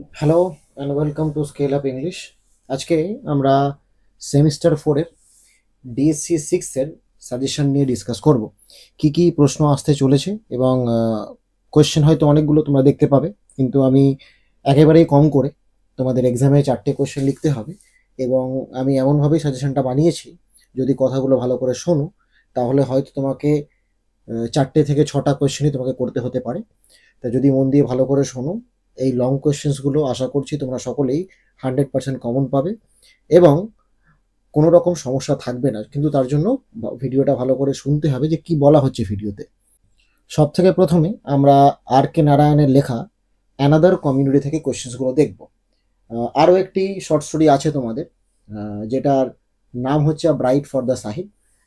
Hello and welcome to scale up English. আজকে আমরা semester ফোরের ডিএসসি সিক্সের সাজেশন নিয়ে ডিসকাস করব। কি কি প্রশ্ন আসতে চলেছে এবং কোয়েশ্চেন হয়তো অনেকগুলো তোমরা দেখতে পাবে, কিন্তু আমি একেবারেই কম করে তোমাদের এক্সামে 4টে কোয়েশ্চেন লিখতে হবে এবং আমি এমনভাবেই সাজেশনটা বানিয়েছি, যদি কথাগুলো ভালো করে শোনো তাহলে হয়তো তোমাকে 4টে থেকে 6টা কোয়েশ্চেনই তোমাকে করতে হতে পারে। তা যদি মন দিয়ে ভালো করে শোনো, এই লং কোয়েশ্চেন্সগুলো আশা করছি তোমরা সকলেই 100% কমন পাবে এবং কোনো রকম সমস্যা থাকবে না। কিন্তু তার জন্য ভিডিওটা ভালো করে শুনতে হবে যে কি বলা হচ্ছে ভিডিওতে। সব থেকে প্রথমে আমরা আর কে নারায়ণের লেখা অ্যানাদার কমিউনিটি থেকে কোয়েশ্চেন্সগুলো দেখব। আরও একটি শর্ট স্টোরি আছে তোমাদের, যেটার নাম হচ্ছে ব্রাইট ফর দ্য সাহিব।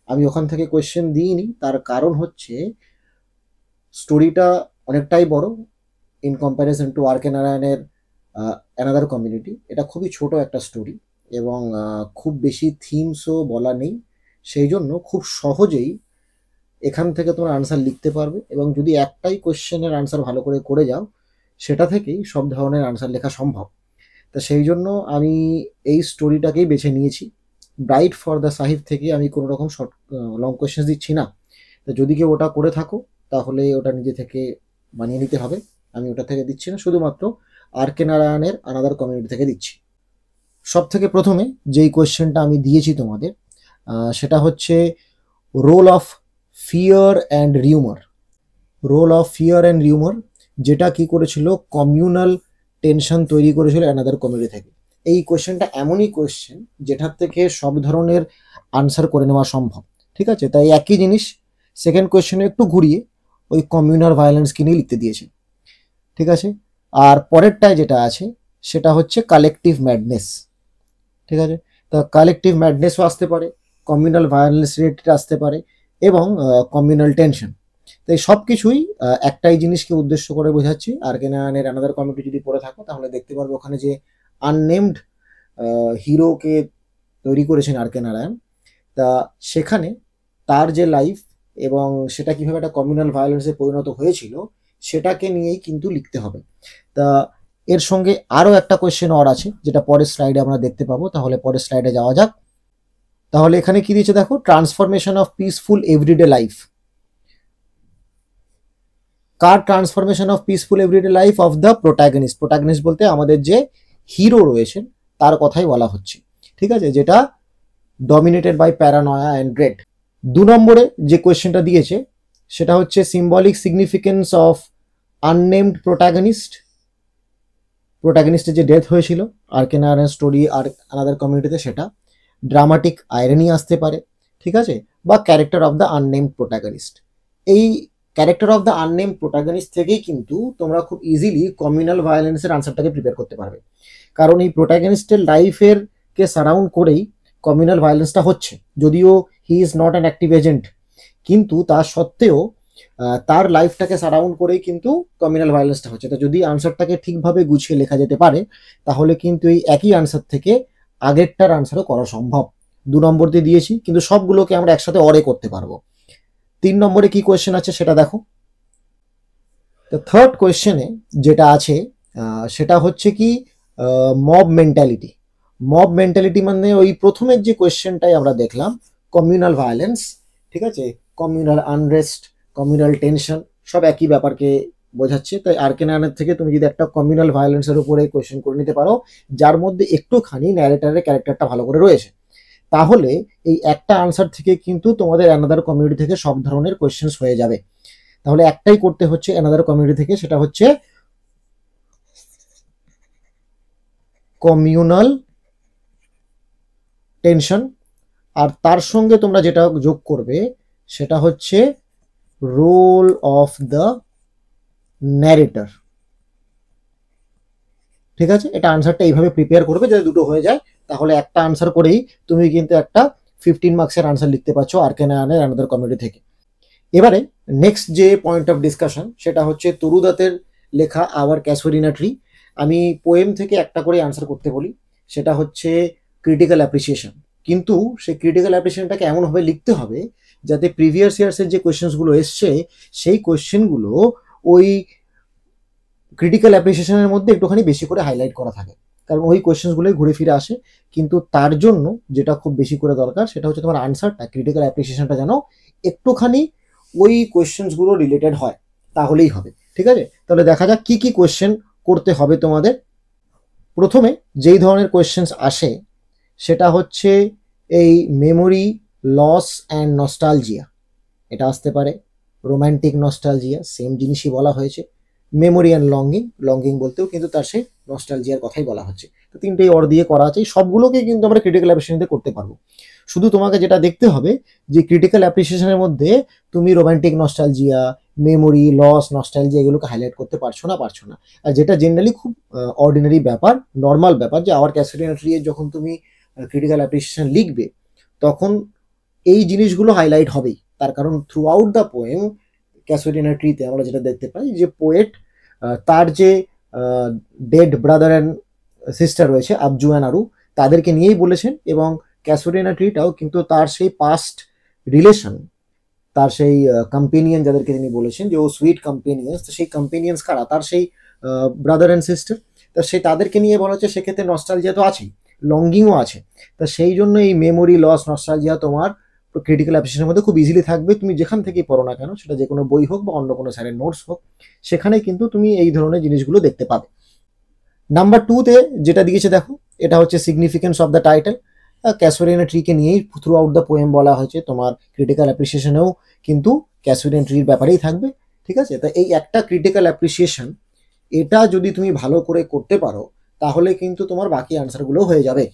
আমি ওখান থেকে কোয়েশ্চেন দিইনি, তার কারণ হচ্ছে স্টোরিটা অনেকটাই বড় ইন কম্প্যারিজন টু আর কে নারায়ণের অ্যানাদার কমিউনিটি। এটা খুবই ছোট একটা স্টোরি এবং খুব বেশি থিমসও বলা নেই, সেই জন্য খুব সহজেই এখান থেকে তোমরা আনসার লিখতে পারবে এবং যদি একটাই কোয়েশ্চেনের আনসার ভালো করে করে যাও, সেটা থেকেই সব ধরনের আনসার লেখা সম্ভব। তা সেই জন্য আমি এই স্টোরিটাকেই বেছে নিয়েছি। ব্রাইট ফর দ্য সাহিব থেকে আমি কোনো রকম শর্ট লং কোয়েশ্চেন দিচ্ছি না। তো যদি কেউ ওটা করে থাকো তাহলে ওটা নিজে থেকে বানিয়ে নিতে হবে। আমি ওটা থেকে দিচ্ছি না, শুধুমাত্র আর কে নারায়ণের আনাদার কমিউনিটি থেকে দিচ্ছি। সব থেকে প্রথমে যেই কোয়েশ্চেনটা আমি দিয়েছি তোমাদের, সেটা হচ্ছে role of fear and rumour. Role of fear and rumour যেটা কি করেছিল, কমিউনাল টেনশন তৈরি করেছিল অ্যানাদার কমিউনিটি থেকে। এই কোয়েশ্চেনটা এমনই কোয়েশ্চেন যেটার থেকে সব ধরনের আনসার করে নেওয়া সম্ভব। ঠিক আছে, তাই একই জিনিস সেকেন্ড কোয়েশ্চেনে একটু ঘুরিয়ে ওই কমিউনাল ভায়োলেন্সকে নিয়ে লিখতে দিয়েছে। ঠিক আছে, আর পরেরটায় যেটা আছে সেটা হচ্ছে কালেকটিভ ম্যাডনেস। ঠিক আছে, তা কালেকটিভ ম্যাডনেসও আসতে পারে, কমিউনাল ভায়োলেন্স রিলেটেড আসতে পারে এবং কমিউনাল টেনশন। তো এই সব কিছুই একটাই জিনিসকে উদ্দেশ্য করে বোঝাচ্ছি। আর কে নারায়ণের অ্যানাদার কমিউনিটি যদি পড়ে থাকো তাহলে দেখতে পারবে ওখানে যে আননেমড হিরোকে তৈরি করেছেন আর কে নারায়ণ। তা সেখানে তার যে লাইফ এবং সেটা কিভাবে একটা কমিউনাল ভায়োলেন্সে পরিণত হয়েছিল সেটাকে নিয়েই কিন্তু লিখতে হবে। তা এর সঙ্গে আরও একটা কোয়েশ্চেন অর আছে, যেটা পরের স্লাইডে আমরা দেখতে পাবো। তাহলে পরের স্লাইডে যাওয়া যাক। তাহলে এখানে কি দিয়েছে দেখো, transformation of peaceful everyday life. কার transformation of peaceful everyday life of the protagonist. Protagonist বলতে আমাদের যে হিরো রয়েছেন তার কথাই বলা হচ্ছে। ঠিক আছে, যেটা dominated by paranoia and dread. 2 নম্বরে যে কোয়েশ্চেনটা দিয়েছে সেটা হচ্ছে symbolic significance of unnamed protagonist. প্রোটাগনিস্টের যে ডেথ হয়েছিল আর কে নারায়ণ স্টোরি আর আনাদার কমিউনিটিতে, সেটা ড্রামাটিক আইরনি আসতে পারে। ঠিক আছে, বা character of the unnamed protagonist. এই character of the unnamed protagonist থেকেই কিন্তু তোমরা খুব ইজিলি কমিউনাল ভায়োলেন্সের আনসারটাকে প্রিপেয়ার করতে পারবে, কারণ এই প্রোটাগনিস্টের লাইফের কে সারাউন্ড করেই কমিউনাল ভায়োলেন্সটা হচ্ছে। যদিও he is not an active agent, কিন্তু তা সত্ত্বেও তার লাইফটাকে সারাউন্ড করেই কিন্তু কমিউনাল ভায়োলেন্সটা হচ্ছে। তো যদি আনসারটাকে ঠিকভাবে গুছিয়ে লেখা যেতে পারে তাহলে কিন্তু এই একই আনসার থেকে আগেরটার আনসারও করা সম্ভব। 2 নম্বর দিয়ে দিয়েছি, কিন্তু সবগুলোকে আমরা একসাথে অরে করতে পারবো। 3 নম্বরে কি কোয়েশ্চেন আছে সেটা দেখো। তো থার্ড কোয়েশ্চেনে যেটা আছে সেটা হচ্ছে কি, মব মেন্টালিটি। মব মেন্টালিটি মানে ওই প্রথমের যে কোয়েশ্চেনটাই আমরা দেখলাম, কমিউনাল ভায়োলেন্স। ঠিক আছে, কমিউনাল আনরেস্ট, কমিউনাল টেনশন সব একই ব্যাপারকে বোঝাচ্ছে। তাই আর কে নারায়ণের থেকে তুমি যদি একটা কমিউনাল ভায়োলেন্সের উপরে কোয়েশ্চেন করে নিতে পারো যার মধ্যে একটুখানি ন্যারেটারের ক্যারেক্টারটা ভালো করে রয়েছে, তাহলে এই একটা আনসার থেকে কিন্তু তোমাদের অ্যানাদার কমিউনিটি থেকে সব ধরনের কোয়েশ্চেন্স হয়ে যাবে। তাহলে একটাই করতে হচ্ছে অ্যানাদার কমিউনিটি থেকে, সেটা হচ্ছে কমিউনাল টেনশন। আর তার সঙ্গে তোমরা যেটা যোগ করবে সেটা হচ্ছে রোল অফ দ্য ন্যারেটর। ঠিক আছে, এটা আনসারটা এইভাবে প্রিপেয়ার করবে যদি দুটো হয়ে যায়, তাহলে একটা আনসার করেই তুমি কিন্তু একটা 15 মার্কসের আনসার লিখতে পারছো আর কে নারায়ণের অ্যানাদার কমিউনিটি থেকে। এবারে নেক্সট যে পয়েন্ট অফ ডিসকাশন সেটা হচ্ছে তরুদাতের লেখা আওয়ার ক্যাসোরিনা ট্রি। আমি পোয়েম থেকে একটা করে আনসার করতে বলি, সেটা হচ্ছে ক্রিটিক্যাল অ্যাপ্রিসিয়েশন। কিন্তু সেই ক্রিটিক্যাল অ্যাপ্রিসিয়েশনটাকে এমনভাবে লিখতে হবে যাতে প্রিভিয়াস ইয়ার্সের যে কোয়েশ্চেন্সগুলো এসছে সেই কোয়েশ্চেনগুলো ওই ক্রিটিক্যাল অ্যাপ্রিসিয়েশনের মধ্যে একটুখানি বেশি করে হাইলাইট করা থাকে, কারণ ওই কোয়েশ্চেন্সগুলোই ঘুরে ফিরে আসে। কিন্তু তার জন্য যেটা খুব বেশি করে দরকার সেটা হচ্ছে তোমার আনসারটা, ক্রিটিক্যাল অ্যাপ্রিসিয়েশনটা যেন একটুখানি ওই কোয়েশ্চেন্সগুলো রিলেটেড হয়, তাহলেই হবে। ঠিক আছে, তাহলে দেখা যাক কি কি কোয়েশ্চেন করতে হবে তোমাদের। প্রথমে যেই ধরনের কোয়েশ্চেন্স আসে সেটা হচ্ছে এই মেমোরি লস অ্যান্ড নস্টালজিয়া, এটা আসতে পারে। রোম্যান্টিক নস্টালজিয়া, সেম জিনিসই বলা হয়েছে। মেমোরি অ্যান্ড লঙ্গিং, লঙ্গিং বলতেও কিন্তু তার সেই নস্টালজিয়ার কথাই বলা হচ্ছে। তো তিনটেই অর দিয়ে করা আছে, সবগুলোকে কিন্তু আমরা ক্রিটিক্যাল অ্যাপ্রিসিয়েশন করতে পারবো। শুধু তোমাকে যেটা দেখতে হবে যে ক্রিটিক্যাল অ্যাপ্রিসিয়েশনের মধ্যে তুমি romantic nostalgia, memory loss, nostalgia এগুলোকে হাইলাইট করতে পারছো না। আর যেটা জেনারেলি খুব অর্ডিনারি ব্যাপার, নর্মাল ব্যাপার, যে আওয়ার ক্যাসোডিনা ট্রি যখন তুমি ক্রিটিক্যাল অ্যাপ্রিসিয়েশন লিখবে তখন এই জিনিসগুলো হাইলাইট হবেই। তার কারণ থ্রু আউট দ্য পোয়েম ক্যাসোডিনা ট্রিতে আমরা যেটা দেখতে পাই যে পোয়েট তার যে ডেড ব্রাদার অ্যান্ড সিস্টার রয়েছে আবজু অ্যান্ড আরু, তাদেরকে নিয়েই বলেছেন। এবং ক্যাসোডিনা ট্রিটাও কিন্তু তার সেই পাস্ট রিলেশন, তার সেই কম্পেনিয়ন যাদেরকে তিনি বলেছেন যে ও সুইট কম্পেনিয়ন্স, তো সেই কম্পেনিয়ন্স কারা, তার সেই ব্রাদার অ্যান্ড সিস্টার। তা সেই তাদেরকে নিয়ে বলা হচ্ছে, সেক্ষেত্রে নস্টালজিয়া তো আছেই, লঙ্গিংও আছে। তা সেই জন্য এই মেমোরি লস নস্টালজিয়া তোমার ক্রিটিক্যাল অ্যাপ্রিসিয়েশনের মধ্যে খুব ইজিলি থাকবে। তুমি যেখান থেকেই পড়ো না কেন, সেটা যে কোনো বই হোক বা অন্য কোনো স্যারের নোটস হোক, সেখানে কিন্তু তুমি এই ধরনের জিনিসগুলো দেখতে পাবে। নাম্বার 2-তে যেটা দিয়েছে দেখো, এটা হচ্ছে সিগনিফিকেন্স অফ দ্য টাইটেল। ক্যাসোডিনা ট্রিকে নিয়েই থ্রু আউট দ্য পোয়েম বলা হয়েছে, তোমার ক্রিটিক্যাল অ্যাপ্রিসিয়েশনেও কিন্তু ক্যাসোডিনা ট্রির ব্যাপারেই থাকবে। ঠিক আছে, তা এই একটা ক্রিটিক্যাল অ্যাপ্রিসিয়েশন, এটা যদি তুমি ভালো করে করতে পারো তাহলে কিন্তু তোমার বাকি আনসারগুলো হয়ে যাবে।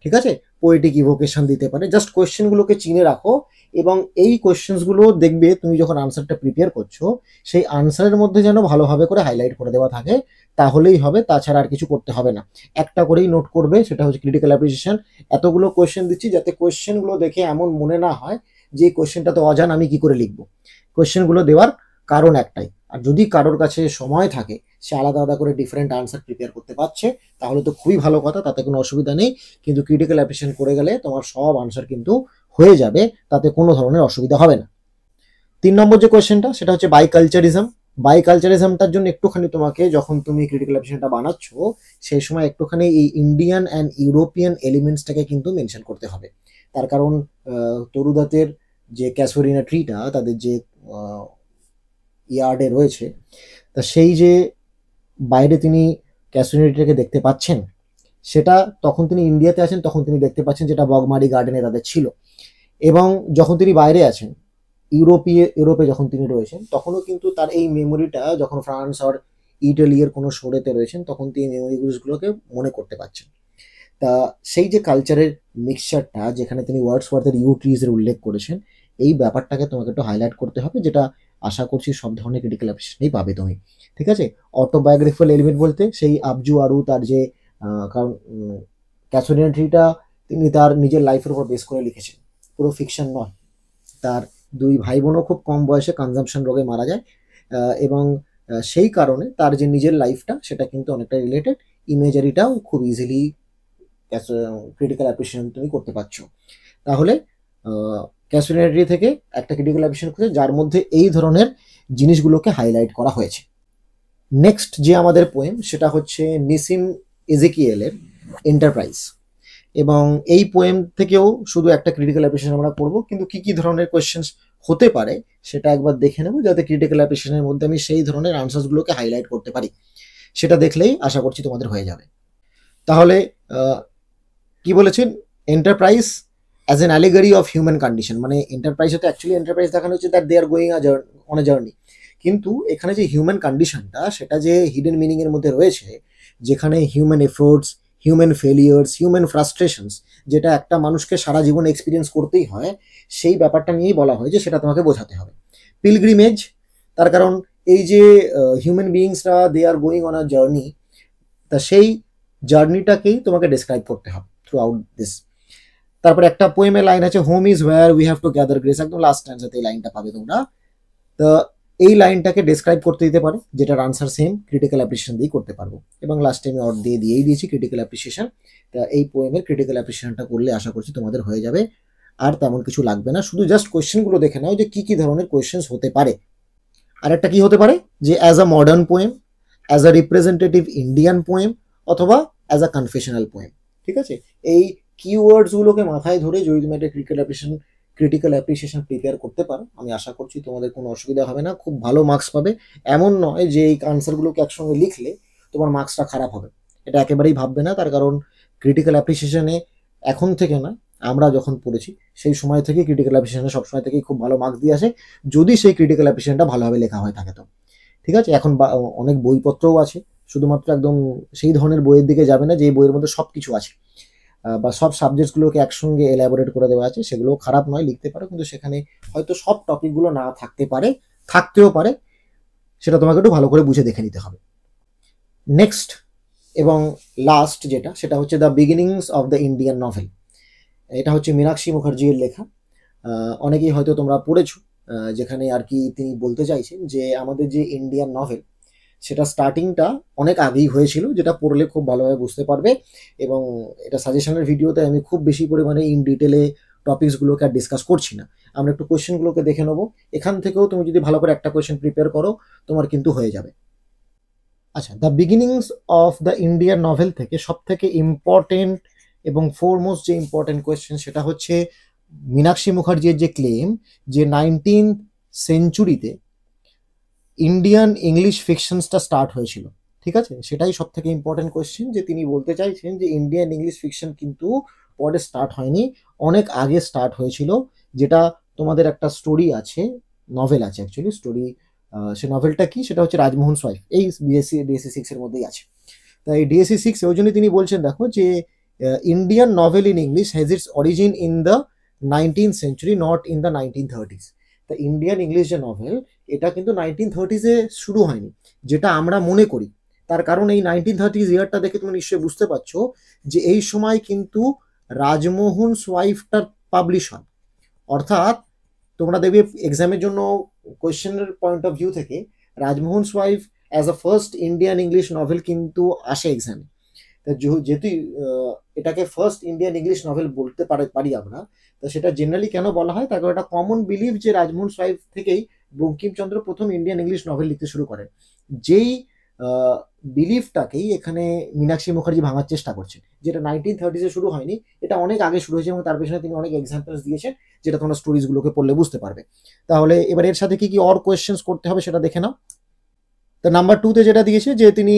ঠিক আছে, পোয়েটিক ইভোকেশন দিতে পারে, জাস্ট কোয়েশ্চেনগুলোকে চিনে রাখো। এবং এই কোয়েশ্চেন্সগুলো দেখবে তুমি যখন আনসারটা প্রিপেয়ার করছো, সেই আনসারের মধ্যে যেন ভালোভাবে করে হাইলাইট করে দেওয়া থাকে, তাহলেই হবে। তাছাড়া আর কিছু করতে হবে না। একটা করেই নোট করবে, সেটা হচ্ছে ক্রিটিক্যাল অ্যাপ্রিসিয়েশন। এতগুলো কোয়েশ্চেন দিচ্ছি যাতে কোয়েশ্চেনগুলো দেখে এমন মনে না হয় যে এই কোয়েশ্চেনটা তো অজানা, আমি কি করে লিখবো। কোয়েশ্চেনগুলো দেওয়ার কারণ একটাই, আর যদি কারোর কাছে সময় থাকে, সে আলাদা আলাদা করে ডিফারেন্ট আনসার প্রিপেয়ার করতে পারছে, তাহলে তো খুবই ভালো কথা, তাতে কোনো অসুবিধা নেই। কিন্তু ক্রিটিক্যাল অ্যাপ্রিসিয়েশন করে গেলে তোমার সব আনসার কিন্তু হয়ে যাবে, তাতে কোনো ধরনের অসুবিধা হবে না। 3 নম্বর যে কোয়েশ্চেনটা, সেটা হচ্ছে বাইকালচারিজম। বাইকালচারিজমটার জন্য একটুখানি তোমাকে, যখন তুমি ক্রিটিক্যাল অ্যাপ্রিসিয়েশনটা বানাচ্ছ, সেই সময় একটুখানি এই ইন্ডিয়ান অ্যান্ড ইউরোপিয়ান এলিমেন্টসটাকে কিন্তু মেনশন করতে হবে। তার কারণ তরুদাতের যে ক্যাসোডিনা ট্রিটা তাদের যে ইয়ার্ডে রয়েছে, তা সেই যে বাইরে তিনি ক্যাসোডিনা ট্রিটাকে দেখতে পাচ্ছেন, সেটা তখন তিনি ইন্ডিয়াতে আছেন, তখন তিনি দেখতে পাচ্ছেন যেটা বগমারি গার্ডেনে তাদের ছিল। এবং যখন তিনি বাইরে আছেন, ইউরোপে যখন তিনি রয়েছেন, তখনও কিন্তু তার এই মেমোরিটা, যখন ফ্রান্স আর ইটালির কোনো শোরেতে রয়েছেন, তখন তিনি মেমোরিগুলোকে মনে করতে পারছেন। তা সেই যে কালচারের মিক্সচারটা, যেখানে তিনি ওয়ার্ডসওয়ার্থের ইউ ট্রিজের উল্লেখ করেছেন, এই ব্যাপারটাকে তোমাকে একটু হাইলাইট করতে হবে, যেটা আশা করছি সব ধরনের ক্রিটিক্যাল অ্যাপ্রিসিয়েশনেই পাবে তুমি। ঠিক আছে, অটোবায়োগ্রাফিক্যাল এলিমেন্ট বলতে সেই আবজু আরু, তার যে কারণ ক্যাসোডিনা ট্রিটা তিনি তার নিজের লাইফের উপর বেস করে লিখেছেন, পুরো ফিকশন নয়। তার 2 ভাই বোনও খুব কম বয়সে কনজাম্পশন রোগে মারা যায়, এবং সেই কারণে তার যে নিজের লাইফটা, সেটা কিন্তু অনেকটা রিলেটেড। ইমেজারিটাও খুব ইজিলি ক্রিটিক্যাল অ্যাপ্রিসিয়েশন তুমি করতে পারছো। তাহলে ক্যাসোডিনা ট্রি থেকে একটা ক্রিটিক্যাল অ্যাপ্রিসিয়েশন খুঁজে, যার মধ্যে এই ধরনের জিনিসগুলোকে হাইলাইট করা হয়েছে। নেক্সট যে আমাদের পোয়েম, সেটা হচ্ছে নিসিম এজেকিয়েলের এন্টারপ্রাইজ। এবং এই পোয়েম থেকেও শুধু একটা ক্রিটিক্যাল অ্যাপ্রিসিয়েশন আমরা করবো, কিন্তু কি কি ধরনের কোয়েশ্চেন্স হতে পারে সেটা একবার দেখে নেবো, যাতে ক্রিটিক্যাল অ্যাপ্রিসিয়েশনের মধ্যে আমি সেই ধরনের আনসার্সগুলোকে হাইলাইট করতে পারি। সেটা দেখলেই আশা করছি তোমাদের হয়ে যাবে। তাহলে কি বলেছেন, enterprise as an allegory of human condition, মানে এন্টারপ্রাইজে তো অ্যাকচুয়ালি এন্টারপ্রাইজ দেখানো হচ্ছে that they are going on a journey, কিন্তু এখানে যে হিউম্যান কন্ডিশনটা, সেটা যে হিডেন মিনিং এর মধ্যে রয়েছে, যেখানে human efforts, human failures, human frustrations, যেটা একটা মানুষকে সারা জীবন এক্সপিরিয়েন্স করতেই হয়, সেই ব্যাপারটা নিয়েই বলা হয় যে সেটা তোমাকে বোঝাতে হবে। পিলগ্রিমেজ, তার কারণ এই যে হিউম্যান বিইংসরা they are going on a journey, তা সেই জার্নিটাকেই তোমাকে ডেসক্রাইব করতে হবে থ্রু আউট দিস। তারপরে একটা পোয়েমের লাইন আছে, home is wire we have to gather grace, একদম লাস্ট স্ট্যান্ডাতে এই লাইনটা পাবে তোমরা। তো এই লাইনটাকে ডেসক্রাইব করতে দিতে পারে, যেটার আনসার সেম ক্রিটিক্যাল অ্যাপ্রিসিয়েশন দিয়ে করতে পারবো। এবং লাস্টে আমি অর দিয়েই দিয়েছি ক্রিটিক্যাল অ্যাপ্রিসিয়েশন। তা এই পোয়েমের ক্রিটিক্যাল অ্যাপ্রিসিয়েশনটা করলে আশা করছি তোমাদের হয়ে যাবে, আর তেমন কিছু লাগবে না। শুধু জাস্ট কোয়েশ্চেনগুলো দেখে নাও যে কি কি ধরনের কোয়েশ্চেন্স হতে পারে। আর একটা কি হতে পারে, যে as a modern poem, as a representative Indian poem অথবা অ্যাজ আ কনফেশনাল পোয়েম। ঠিক আছে, এই কিওয়ার্ডসগুলোকে মাথায় ধরে যদি তুমি একটা ক্রিটিক্যাল অ্যাপ্রিসিয়েশন প্রিপেয়ার করতে পারো, আমি আশা করছি তোমাদের কোনো অসুবিধা হবে না, খুব ভালো মার্কস পাবে। এমন নয় যে এই আনসারগুলোকে একসঙ্গে লিখলে তোমার মার্কসটা খারাপ হবে, এটা একেবারেই ভাববে না। তার কারণ ক্রিটিক্যাল অ্যাপ্রিসিয়েশনে এখন থেকে না, আমরা যখন পড়েছি সেই সময় থেকে ক্রিটিক্যাল অ্যাপ্রিসিয়েশনে সবসময় থেকেই খুব ভালো মার্কস দিয়ে আসে, যদি সেই ক্রিটিক্যাল অ্যাপ্রিসিয়েশনটা ভালোভাবে লেখা হয়ে থাকে তো। ঠিক আছে, এখন অনেক বইপত্রও আছে, শুধুমাত্র একদম সেই ধরনের বইয়ের দিকে যাবে না যে বইয়ের মধ্যে সব কিছু আছে বা সব সাবজেক্টসগুলোকে একসঙ্গে এলাবোরেট করে দেওয়া আছে। সেগুলো খারাপ নয়, লিখতে পারো, কিন্তু সেখানে হয়তো সব টপিকগুলো না থাকতে পারে, থাকতেও পারে, সেটা তোমাকে একটু ভালো করে বুঝে দেখে নিতে হবে। নেক্সট এবং লাস্ট যেটা, সেটা হচ্ছে the beginnings of the Indian novel. এটা হচ্ছে মীনাক্ষী মুখার্জির লেখা। অনেকেই হয়তো তোমরা পড়েছো, যেখানে আর কি তিনি বলতে চাইছেন যে আমাদের যে ইন্ডিয়ান নভেল, সেটা স্টার্টিংটা অনেক আগেই হয়েছিল, যেটা পড়লে খুব ভালোভাবে বুঝতে পারবে। এবং এটা সাজেশনের ভিডিওতে আমি খুব বেশি পরিমাণে ইন ডিটেলে টপিকসগুলোকে আর ডিসকাস করছি না, আমরা একটু কোয়েশ্চেনগুলোকে দেখে নেবো। এখান থেকেও তুমি যদি ভালো করে একটা কোয়েশ্চেন প্রিপেয়ার করো, তোমার কিন্তু হয়ে যাবে। আচ্ছা, the beginnings of the Indian novel থেকে সব থেকে ইম্পর্টেন্ট এবং ফোরমোস্ট যে ইম্পর্টেন্ট কোয়েশ্চেন, সেটা হচ্ছে মীনাক্ষী মুখার্জির যে ক্লেম যে 19th সেঞ্চুরিতে ইন্ডিয়ান ইংলিশ ফিকশনসটা স্টার্ট হয়েছিল। ঠিক আছে, সেটাই সব থেকে ইম্পর্টেন্ট কোয়েশ্চেন, যে তিনি বলতে চাইছেন যে ইন্ডিয়ান ইংলিশ ফিকশন কিন্তু পরে স্টার্ট হয়নি, অনেক আগে স্টার্ট হয়েছিল। যেটা তোমাদের একটা স্টোরি আছে, নভেল আছে অ্যাকচুয়ালি স্টোরি, সে নভেলটা কি, সেটা হচ্ছে রাজমোহন ওয়াইফ, এই ডিএসসি 6 এর মধ্যেই আছে। তাই ডিএসসি 6 ওই জন্য তিনি বলছেন, দেখো যে Indian novel in English has its origin in the 19th century, not in the 1930s। তা ইন্ডিয়ান ইংলিশ যে নভেল, এটা কিন্তু 1930s-এ শুরু হয়নি, যেটা আমরা মনে করি। তার কারণ এই 1930s ইয়ারটা দেখে তুমি নিশ্চয়ই বুঝতে পারছো যে এই সময় কিন্তু রাজমোহন ওয়াইফটা পাবলিশ হয়। অর্থাৎ তোমরা দেখবে এক্সামের জন্য কোয়েশ্চেনের পয়েন্ট অফ ভিউ থেকে Rajmohan wife as a first Indian English novel কিন্তু আসে এক্সামে। যেহেতু এটাকে ফার্স্ট ইন্ডিয়ান ইংলিশ নভেল বলতে পারি আমরা, তো সেটা জেনারেলি কেন বলা হয়, তার কারণ এটা কমন বিলিভ যে রাজমোহন ওয়াইফ থেকেই বঙ্কিমচন্দ্র প্রথম ইন্ডিয়ান ইংলিশ নভেল লিখতে শুরু করেন। যেই বিলিফটাকেই এখানে মীনাক্ষী মুখার্জি ভাঙার চেষ্টা করছেন, যেটা 1930s-এ শুরু হয়নি, এটা অনেক আগে শুরু হয়েছে, এবং তার পেছনে তিনি অনেক এক্সাম্পলস দিয়েছেন, যেটা তোমরা স্টোরিজগুলোকে পড়লে বুঝতে পারবে। তাহলে এবার এর সাথে কি কি অর কোয়েশ্চেন্স করতে হবে সেটা দেখে নাও। তো নাম্বার 2-তে যেটা দিয়েছে যে তিনি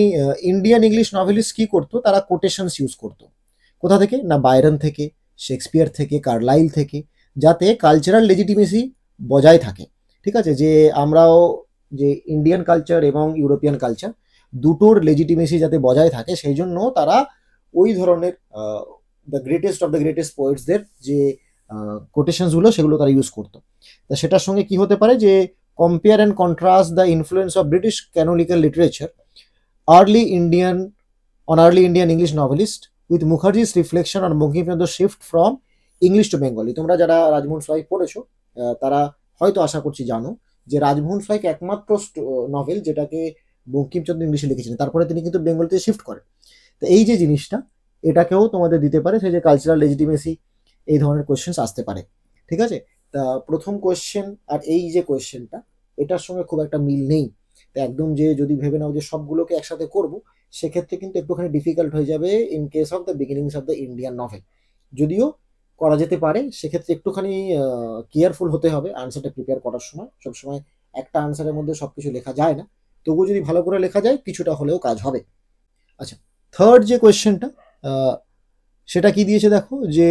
ইন্ডিয়ান ইংলিশ নভেলিস্ট কি করতো, তারা কোটেশনস ইউজ করতো। কোথা থেকে না, বাইরন থেকে, শেক্সপিয়ার থেকে, কার্লাইল থেকে, যাতে কালচারাল লেজিটিমেসি বজায় থাকে। ঠিক আছে, যে আমরাও যে ইন্ডিয়ান কালচার এবং ইউরোপিয়ান কালচার দুটোর লেজিটিমেসি যাতে বজায় থাকে, সেই জন্য তারা ওই ধরনের the greatest of the greatest পোয়েটসদের যে কোটেশনসগুলো, সেগুলো তারা ইউজ করতো। তা সেটার সঙ্গে কি হতে পারে যে compare and contrast the influence of British canonical literature on early Indian English novelist with Mukherjee's reflection on Bangkimchandr's shift from English to Bengali। তোমরা যারা রাজমোহন ওয়াইফ পড়েছো, তারা হয়তো আশা করছি জানো যে রাজমোহন ওয়াইফ একমাত্র নভেল যেটাকে বঙ্কিমচন্দ্র ইংলিশে লিখেছিলেন, তারপরে তিনি কিন্তু বেঙ্গলিতে শিফট করেন। তো এই যে জিনিসটা, এটাকেও তোমাদের দিতে পারে, সেই যে কালচারাল লেজিটিমেসি, এই ধরনের কোয়েশ্চেন্স আসতে পারে। ঠিক আছে, তা প্রথম কোয়েশ্চেন আর এই যে কোয়েশ্চেনটা, এটার সঙ্গে খুব একটা মিল নেই। তো একদম যে যদি ভেবে নাও যে সবগুলোকে একসাথে করব, সেক্ষেত্রে কিন্তু একটুখানি ডিফিকাল্ট হয়ে যাবে in case of the beginnings of the Indian novel. যদিও করা যেতে পারে, সেক্ষেত্রে একটুখানি কেয়ারফুল হতে হবে আনসারটা প্রিপেয়ার করার সময়। সবসময় একটা আনসারের মধ্যে সবকিছু লেখা যায় না, তবুও যদি ভালো করে লেখা যায়, কিছুটা হলেও কাজ হবে। আচ্ছা, থার্ড যে কোয়েশ্চেনটা, সেটা কি দিয়েছে দেখো, যে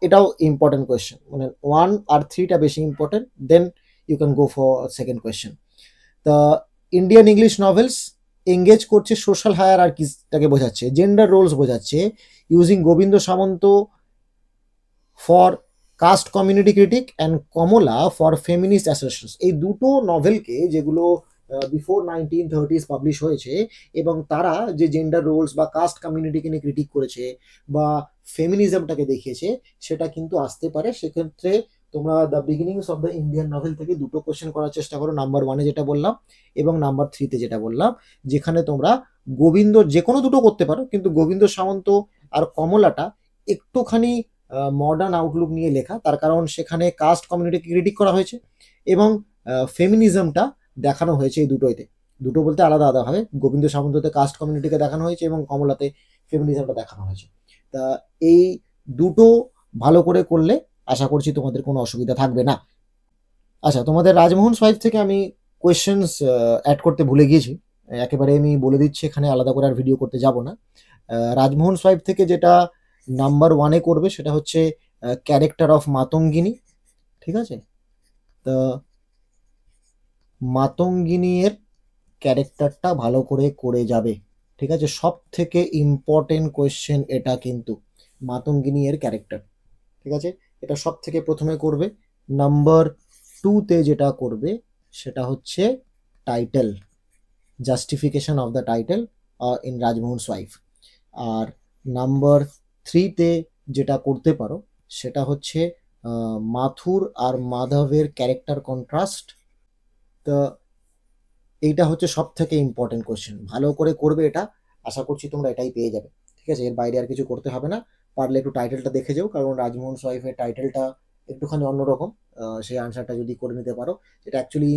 এটাও ইম্পর্টেন্ট কোয়েশ্চেন, মানে 1 আর 3টা বেশি important, then you can go for second question. The Indian English novels engage করছে সোশ্যাল হায়ারার্কিটাকে বোঝাচ্ছে, জেন্ডার রোলস বোঝাচ্ছে, using Govinda Samanta for caste community critique and Kamala for feminist association. এই দুটো নভেলকে, যেগুলো বিফোর 1930s পাবলিশ হয়েছে, এবং তারা যে জেন্ডার রোলস বা কাস্ট কমিউনিটিকে নিয়ে ক্রিটিক করেছে বা ফেমিনিজমটাকে দেখিয়েছে, সেটা কিন্তু আসতে পারে। সেক্ষেত্রে তোমরা the beginnings of the Indian novel থেকে দুটো কোয়েশ্চেন করার চেষ্টা করো, নাম্বার 1-এ যেটা বললাম এবং নাম্বার 3-তে যেটা বললাম, যেখানে তোমরা গোবিন্দ যে কোনো দুটো করতে পারো, কিন্তু গোবিন্দ সামন্ত আর কমলাটা একটুখানি মডার্ন আউটলুক নিয়ে লেখা, তার কারণ সেখানে কাস্ট কমিউনিটিকে ক্রিটিক করা হয়েছে এবং ফেমিনিজমটা দেখানো হয়েছে এই দুটোইতে। দুটো বলতে আলাদা আলাদাভাবে গোবিন্দ সামন্ততে কাস্ট কমিউনিটিকে দেখানো হয়েছে এবং কমলাতে ফেমিনিজমটা দেখানো হয়েছে। তা এই দুটো ভালো করে করলে আশা করছি তোমাদের কোনো অসুবিধা থাকবে না। আচ্ছা, তোমাদের রাজমোহন সোয়াইপ থেকে আমি কোয়েশ্চেন্স অ্যাড করতে ভুলে গিয়েছি, একেবারে আমি বলে দিচ্ছি, এখানে আলাদা করে আর ভিডিও করতে যাব না। রাজমোহন সোয়াইপ থেকে যেটা নাম্বার 1-এ করবে সেটা হচ্ছে ক্যারেক্টার অফ মাতঙ্গিনী। ঠিক আছে, তো মাতঙ্গিনী এর ক্যারেক্টারটা ভালো করে করে যাবে। ঠিক আছে, সব থেকে ইম্পর্টেন্ট কোয়েশ্চেন এটা কিন্তু, মাতঙ্গিনী এর ক্যারেক্টার। ঠিক আছে, এটা সব থেকে প্রথমে করবে। নাম্বার 2-তে যেটা করবে সেটা হচ্ছে title, justification of the title in Rajmohan wife. আর নাম্বার 3-তে যেটা করতে পারো সেটা হচ্ছে মাথুর আর মাধবের ক্যারেক্টার কন্ট্রাস্ট। তো এইটা হচ্ছে সব থেকে ইম্পর্টেন্ট কোয়েশ্চেন, ভালো করে করবে এটা, আশা করছি তোমরা এটাই পেয়ে যাবে। ঠিক আছে, এর বাইরে আর কিছু করতে হবে না। পারলে একটু টাইটেলটা দেখে যাও, কারণ রাজমোহন সোয়াইফের টাইটেলটা একটুখানি অন্যরকম। সেই আনসারটা যদি করে নিতে পারো, এটা অ্যাকচুয়ালি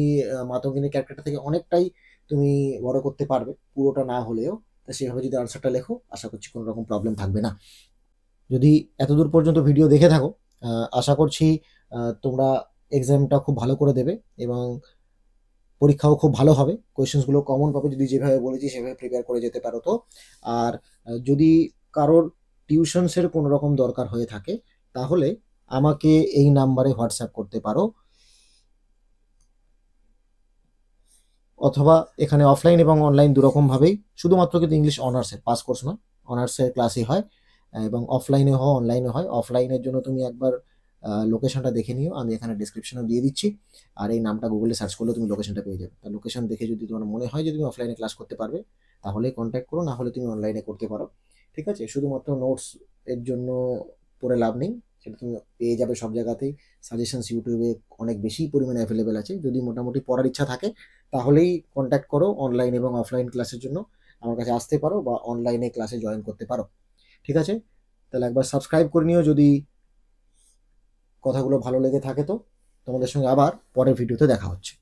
মাতঙ্গিনীর ক্যারেক্টারটা থেকে অনেকটাই তুমি বড় করতে পারবে, পুরোটা না হলেও। তা সেভাবে যদি আনসারটা লেখো, আশা করছি কোনো রকম প্রবলেম থাকবে না। যদি এতদূর পর্যন্ত ভিডিও দেখে থাকো, আশা করছি তোমরা এক্সামটা খুব ভালো করে দেবে এবং পরীক্ষাও খুব ভালো হবে, কোয়েশ্চেন্সগুলো কমন পাবে যদি যেভাবে বলেছি সেভাবে প্রিপেয়ার করে যেতে পারো তো। আর যদি কারোর টিউশনসের কোনো রকম দরকার হয়ে থাকে তাহলে আমাকে এই নাম্বারে হোয়াটসঅ্যাপ করতে পারো, অথবা এখানে অফলাইন এবং অনলাইন দুরকমভাবেই, শুধুমাত্র কিন্তু ইংলিশ অনার্সের পাস কোর্স নয়, অনার্সের ক্লাসই হয়, এবং অফলাইনে হয় অনলাইনে হয়। অফলাইনের জন্য তুমি একবার লোকেশনটা দেখে নিও, আমি এখানে ডিসক্রিপশনে দিয়ে দিচ্ছি, আর এই নামটা গুগলে সার্চ করলে তুমি লোকেশনটা পেয়ে যাবে। তা লোকেশন দেখে যদি তোমার মনে হয় যে তুমি অফলাইনে ক্লাস করতে পারবে তাহলে কন্ট্যাক্ট করো, না হলে তুমি অনলাইনে করতে পারো। ঠিক আছে, শুধুমাত্র নোটস এর জন্য পড়ে লাভ নেই, সেটা তুমি পেয়ে যাবে সব জায়গাতেই। সাজেশনস ইউটিউবে অনেক বেশি পরিমাণে অ্যাভেলেবেল আছে, যদি মোটামুটি পড়ার ইচ্ছা থাকে তাহলেই কন্ট্যাক্ট করো। অনলাইন এবং অফলাইন ক্লাসের জন্য আমার কাছে আসতে পারো বা অনলাইনে ক্লাসে জয়েন করতে পারো। ঠিক আছে, তাহলে একবার সাবস্ক্রাইব করে নিও যদি কথাগুলো ভালো লেগে থাকে। তো তোমাদের সঙ্গে আবার পরের ভিডিওতে দেখা হচ্ছে।